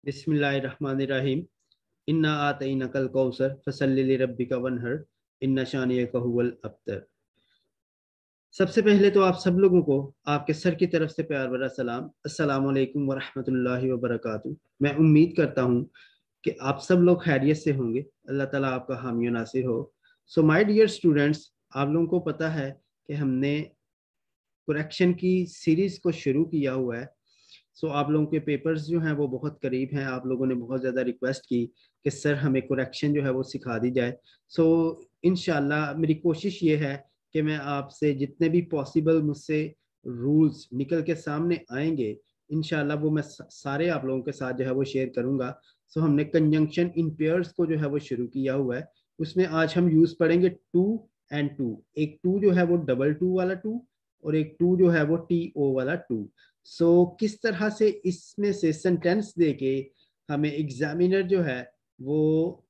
बिस्मिल्लाहिर्रहमानिर्रहीम। इन्ना आतईना कल कौसर फसल्लि लिरब्बिका वनहर इन्ना शानियका हुवल अब्तर। सबसे पहले तो आप सब लोगों को आपके सर की तरफ से प्यार भरा सलाम, अस्सलाम वालेकुम वरहमतुल्लाहि वबरकातुहू। मैं उम्मीद करता हूँ कि आप सब लोग खैरियत से होंगे। अल्लाह ताला आपका हामी और नासिर हो। सो माय डियर स्टूडेंट्स, आप लोगों को पता है कि हमने कुरेक्शन की सीरीज को शुरू किया हुआ है। सो आप लोगों के पेपर्स जो हैं वो बहुत करीब हैं। आप लोगों ने बहुत ज़्यादा रिक्वेस्ट की कि सर हमें कुरेक्शन जो है वो सिखा दी जाए। सो इंशाल्लाह मेरी कोशिश ये है कि मैं आपसे जितने भी पॉसिबल मुझसे रूल्स निकल के सामने आएंगे, इंशाल्लाह वो मैं सारे आप लोगों के साथ जो है वो शेयर करूंगा। सो हमने कंजंक्शन इन पेयर्स को जो है वो शुरू किया हुआ है। उसमें आज हम यूज़ पढ़ेंगे टू एंड टू। एक टू जो है वो डबल टू वाला टू, और एक टू जो है वो टी ओ वाला टू। किस तरह से इसमें से सेंटेंस देके हमें एग्जामिनर जो है वो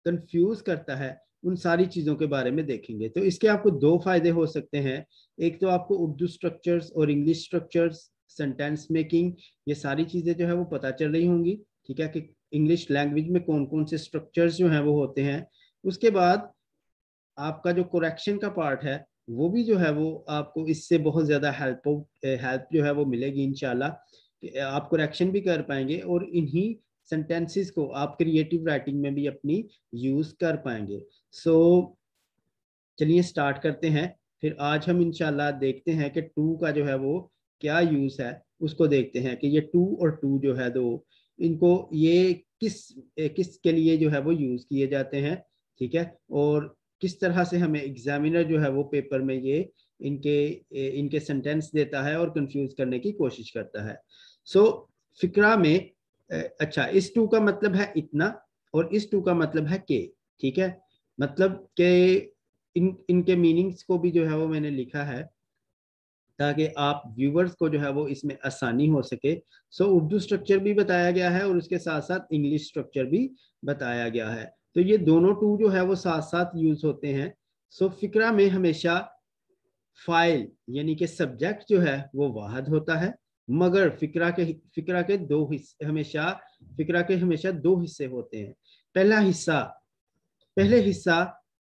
कंफ्यूज करता है, उन सारी चीजों के बारे में देखेंगे। तो इसके आपको दो फायदे हो सकते हैं। एक तो आपको उर्दू स्ट्रक्चर्स और इंग्लिश स्ट्रक्चर्स, सेंटेंस मेकिंग, ये सारी चीजें जो है वो पता चल रही होंगी। ठीक है कि इंग्लिश लैंग्वेज में कौन कौन से स्ट्रक्चर्स जो हैं वो होते हैं। उसके बाद आपका जो कोरेक्शन का पार्ट है वो भी जो है वो आपको इससे बहुत ज़्यादा हेल्प जो है वो मिलेगी इंशाल्लाह। कि आप कोरेक्शन भी कर पाएंगे और इन्हीं सेंटेंसेस को आप क्रिएटिव राइटिंग में भी अपनी यूज़ कर पाएंगे। सो चलिए स्टार्ट करते हैं। फिर आज हम इंशाल्लाह देखते हैं कि टू का जो है वो क्या यूज़ है। उसको देखते हैं कि ये टू और टू जो है दो, इनको ये किस के लिए जो है वो यूज़ किए जाते हैं। ठीक है, और किस तरह से हमें एग्जामिनर जो है वो पेपर में ये इनके इनके सेंटेंस देता है और कंफ्यूज करने की कोशिश करता है। सो फिक्रा में अच्छा, इस टू का मतलब है इतना, और इस टू का मतलब है के। ठीक है, मतलब के इनके मीनिंग्स को भी जो है वो मैंने लिखा है ताकि आप व्यूवर्स को जो है वो इसमें आसानी हो सके। उर्दू स्ट्रक्चर भी बताया गया है और उसके साथ साथ इंग्लिश स्ट्रक्चर भी बताया गया है। तो ये दोनों टू जो है वो साथ साथ यूज होते हैं। फिक्रा में हमेशा फाइल यानी कि सब्जेक्ट जो है वो वाहिद होता है, मगर फिक्रा के दो हिस्से हमेशा, फिक्रा के हमेशा दो हिस्से होते हैं। पहला हिस्सा पहले हिस्सा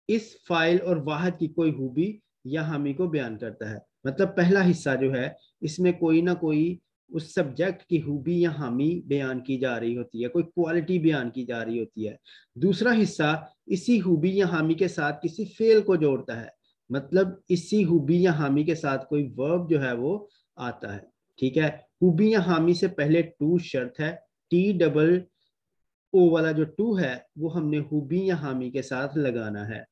इस फाइल और वाहद की कोई खूबी या हामी को बयान करता है। मतलब पहला हिस्सा जो है इसमें कोई ना कोई उस सब्जेक्ट की खूबी या हामी बयान की जा रही होती है, कोई क्वालिटी बयान की जा रही होती है। दूसरा हिस्सा इसी खूबी या हामी के साथ किसी फेल को जोड़ता है। मतलब इसी खूबी या हामी के साथ कोई वर्ब जो है वो आता है। ठीक है, खूबी या हामी से पहले टू शर्त है। टी डबल ओ वाला जो टू है वो हमने हुबी या हामी के साथ लगाना है,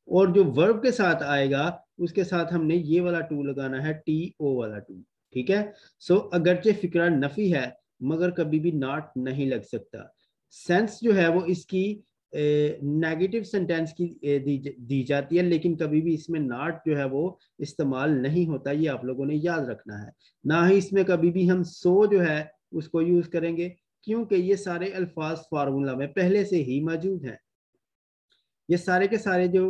और जो वर्ब के साथ आएगा उसके साथ हमने ये वाला टू लगाना है, टी ओ वाला टू। ठीक है, अगरचे फिक्रा नफी है मगर कभी भी नॉट नहीं लग सकता। सेंस जो है वो इसकी नेगेटिव सेंटेंस की दी जाती है, लेकिन कभी भी इसमें नॉट जो है वो इस्तेमाल नहीं होता। ये आप लोगों ने याद रखना है। ना ही इसमें कभी भी हम सो जो है उसको यूज करेंगे, क्योंकि ये सारे अल्फाज फार्मूला में पहले से ही मौजूद हैं। ये सारे के सारे जो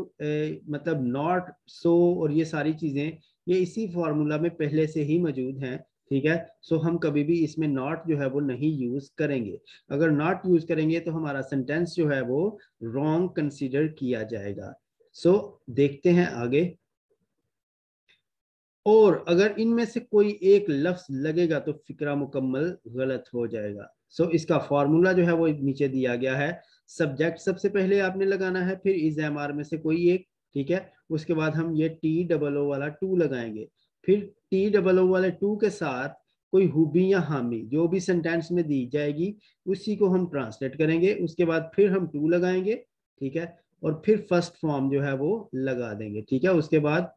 मतलब नॉट, सो और ये सारी चीजें ये इसी फार्मूला में पहले से ही मौजूद हैं। ठीक है, हम कभी भी इसमें नॉट जो है वो नहीं यूज करेंगे। अगर नॉट यूज करेंगे तो हमारा सेंटेंस जो है वो रॉन्ग कंसीडर किया जाएगा। देखते हैं आगे। और अगर इनमें से कोई एक लफ्ज लगेगा तो फिक्रा मुकम्मल गलत हो जाएगा। इसका फॉर्मूला जो है वो नीचे दिया गया है। सब्जेक्ट सबसे पहले आपने लगाना है, फिर इज एम आर में से कोई एक। ठीक है, उसके बाद हम ये टी डबल ओ वाला टू लगाएंगे। फिर टी डबल ओ वाले टू के साथ कोई हुबी या हामी जो भी सेंटेंस में दी जाएगी उसी को हम ट्रांसलेट करेंगे। उसके बाद फिर हम टू लगाएंगे। ठीक है, और फिर फर्स्ट फॉर्म जो है वो लगा देंगे। ठीक है, उसके बाद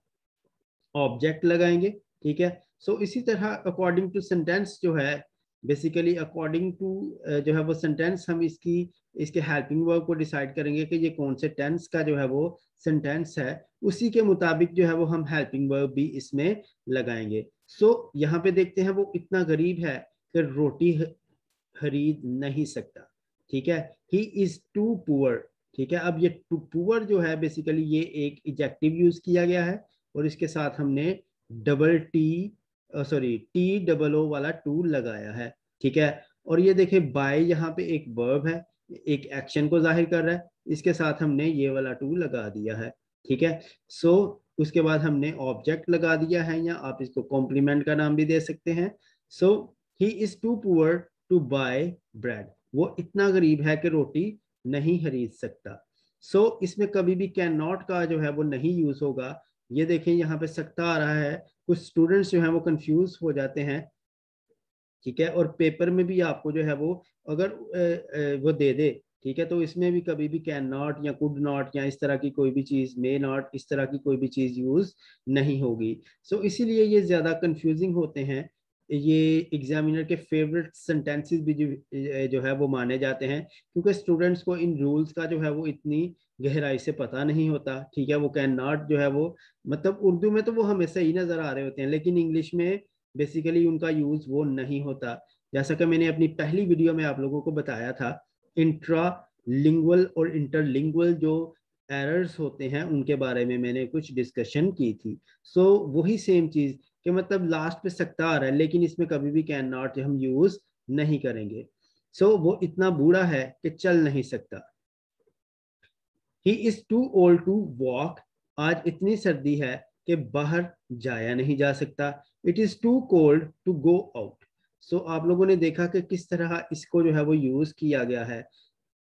ऑब्जेक्ट लगाएंगे। ठीक है, इसी तरह अकॉर्डिंग टू सेंटेंस जो है, बेसिकली अकॉर्डिंग टू जो है वो सेंटेंस, हम इसके हेल्पिंग वर्ब को डिसाइड करेंगे कि ये कौन से टेंस का जो है वो सेंटेंस है। उसी के मुताबिक जो है वो हम हेल्पिंग वर्ब भी इसमें लगाएंगे। यहाँ पे देखते हैं वो इतना गरीब है कि रोटी खरीद नहीं सकता। ठीक है, ही इज टू पुअर। ठीक है, अब ये टू पुअर जो है बेसिकली ये एक एडजेक्टिव यूज किया गया है, और इसके साथ हमने double T T double O वाला टू लगाया है। ठीक है, और ये देखिए बाय यहाँ पे एक वर्ब है, एक एक्शन को जाहिर कर रहा है, इसके साथ हमने ये वाला टू लगा दिया है, ठीक है। सो उसके बाद हमने ऑब्जेक्ट लगा दिया है, या आप इसको कॉम्प्लीमेंट का नाम भी दे सकते हैं। So he is too poor to buy bread, वो इतना गरीब है कि रोटी नहीं खरीद सकता। इसमें कभी भी कैन नॉट का जो है वो नहीं यूज होगा। ये देखें यहाँ पे सकता आ रहा है, कुछ स्टूडेंट्स जो है वो कंफ्यूज हो जाते हैं, ठीक है। और पेपर में भी आपको जो है वो अगर वो दे दे, ठीक है, तो इसमें भी कभी भी कैन नॉट या कुड नॉट या इस तरह की कोई भी चीज, मे नॉट, इस तरह की कोई भी चीज यूज नहीं होगी। इसीलिए ये ज्यादा कंफ्यूजिंग होते हैं। ये एग्जामिनर के फेवरेट सेंटेंसेस भी जो है वो माने जाते हैं, क्योंकि स्टूडेंट्स को इन रूल्स का जो है वो इतनी गहराई से पता नहीं होता, ठीक है। वो कैन नॉट जो है वो मतलब उर्दू में तो वो हमेशा ही नजर आ रहे होते हैं, लेकिन इंग्लिश में बेसिकली उनका यूज वो नहीं होता। जैसा कि मैंने अपनी पहली वीडियो में आप लोगों को बताया था, इंट्रा लिंगुअल और इंटरलिंगुअल जो एरर्स होते हैं उनके बारे में मैंने कुछ डिस्कशन की थी। वही सेम चीज कि मतलब लास्ट पे सकता आ रहा है, लेकिन इसमें कभी भी कैन नॉट हम यूज नहीं करेंगे। वो इतना बूढ़ा है कि चल नहीं सकता। He is too old to walk, आज इतनी सर्दी है कि बाहर जाया नहीं जा सकता। It is too cold to go out. आप लोगों ने देखा कि किस तरह इसको जो है वो यूज किया गया है।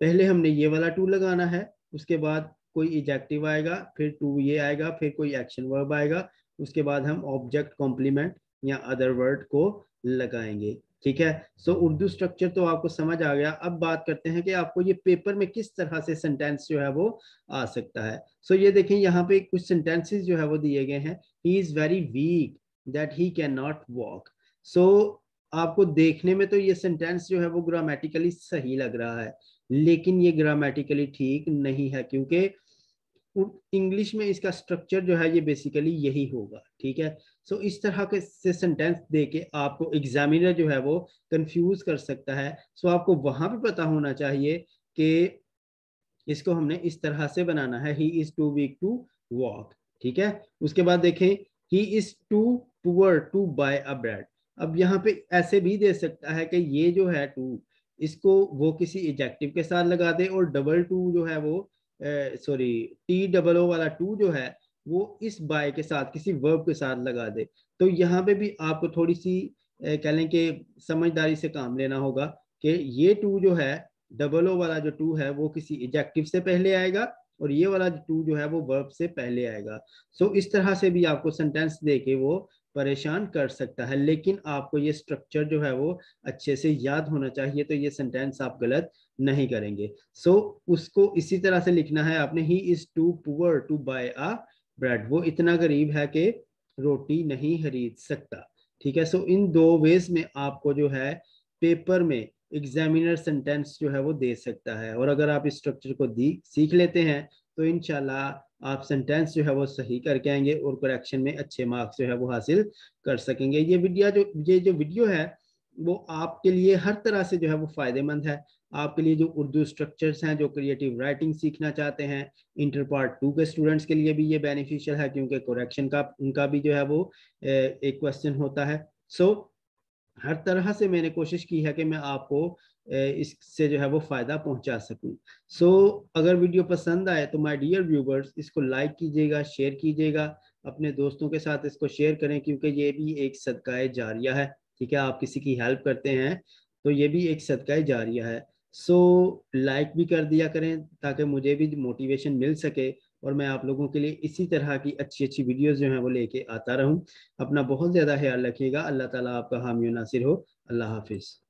पहले हमने ये वाला टू लगाना है, उसके बाद कोई एडजेक्टिव आएगा, फिर टू ये आएगा, फिर कोई एक्शन वर्ब आएगा, उसके बाद हम ऑब्जेक्ट कॉम्प्लीमेंट या अदर वर्ड को लगाएंगे, ठीक है। उर्दू स्ट्रक्चर तो आपको समझ आ गया। अब बात करते हैं कि आपको ये पेपर में किस तरह से सेंटेंस जो है वो आ सकता है। ये देखें यहाँ पे कुछ सेंटेंसेस जो है वो दिए गए हैं। He is very weak that he can not walk. आपको देखने में तो ये सेंटेंस जो है वो ग्रामेटिकली सही लग रहा है, लेकिन ये ग्रामेटिकली ठीक नहीं है, क्योंकि इंग्लिश में इसका स्ट्रक्चर जो है ये बेसिकली यही होगा, ठीक है। इस तरह के से सेंटेंस देके आपको एग्जामिनर जो है वो कंफ्यूज कर सकता है। आपको वहां पे पता होना चाहिए कि इसको हमने इस तरह से बनाना है, he is too weak to walk, ठीक है। उसके बाद देखें, he is too poor to buy a bread. अब यहाँ पे ऐसे भी दे सकता है कि ये जो है टू, इसको वो किसी एडजेक्टिव के साथ लगा दे, और डबल टू जो है वो सॉरी टी डबल ओ वाला टू जो है वो इस बाय के साथ किसी वर्ब के साथ लगा दे। तो यहाँ पे भी आपको थोड़ी सी कह लें कि समझदारी से काम लेना होगा कि ये टू जो है, डबल ओ वाला जो टू है वो किसी एडजेक्टिव से पहले आएगा, और ये वाला टू जो है वो वर्ब से पहले आएगा। इस तरह से भी आपको सेंटेंस देके वो परेशान कर सकता है, लेकिन आपको ये स्ट्रक्चर जो है वो अच्छे से याद होना चाहिए, तो ये सेंटेंस आप गलत नहीं करेंगे। उसको इसी तरह से लिखना है आपने, he is too poor to buy a bread, वो इतना गरीब है कि रोटी नहीं खरीद सकता, ठीक है। इन दो वेज में आपको जो है पेपर में एग्जामिनर सेंटेंस जो है वो दे सकता है, और अगर आप इस स्ट्रक्चर को सीख लेते हैं तो इंशाल्लाह आप सेंटेंस जो है वो सही करके आएंगे और करेक्शन में अच्छे मार्क्स जो है वो हासिल कर सकेंगे। ये जो वीडियो है वो आपके लिए हर तरह से जो है वो फायदेमंद है। आपके लिए जो उर्दू स्ट्रक्चर्स हैं, जो क्रिएटिव राइटिंग सीखना चाहते हैं, इंटर पार्ट 2 के स्टूडेंट्स के लिए भी ये बेनिफिशियल है, क्योंकि करेक्शन का उनका भी जो है वो एक क्वेश्चन होता है। हर तरह से मैंने कोशिश की है कि मैं आपको इससे जो है वो फायदा पहुंचा सकूं। अगर वीडियो पसंद आए तो माय डियर व्यूवर्स, इसको लाइक कीजिएगा, शेयर कीजिएगा, अपने दोस्तों के साथ इसको शेयर करें, क्योंकि ये भी एक सदकाए जारिया है, ठीक है। आप किसी की हेल्प करते हैं तो ये भी एक सदकाए जारिया है। लाइक भी कर दिया करें ताकि मुझे भी मोटिवेशन मिल सके, और मैं आप लोगों के लिए इसी तरह की अच्छी अच्छी वीडियोस जो हैं वो लेके आता रहूं। अपना बहुत ज़्यादा ख्याल रखिएगा। अल्लाह ताला आपका हामी नासिर हो। अल्लाह हाफिज़।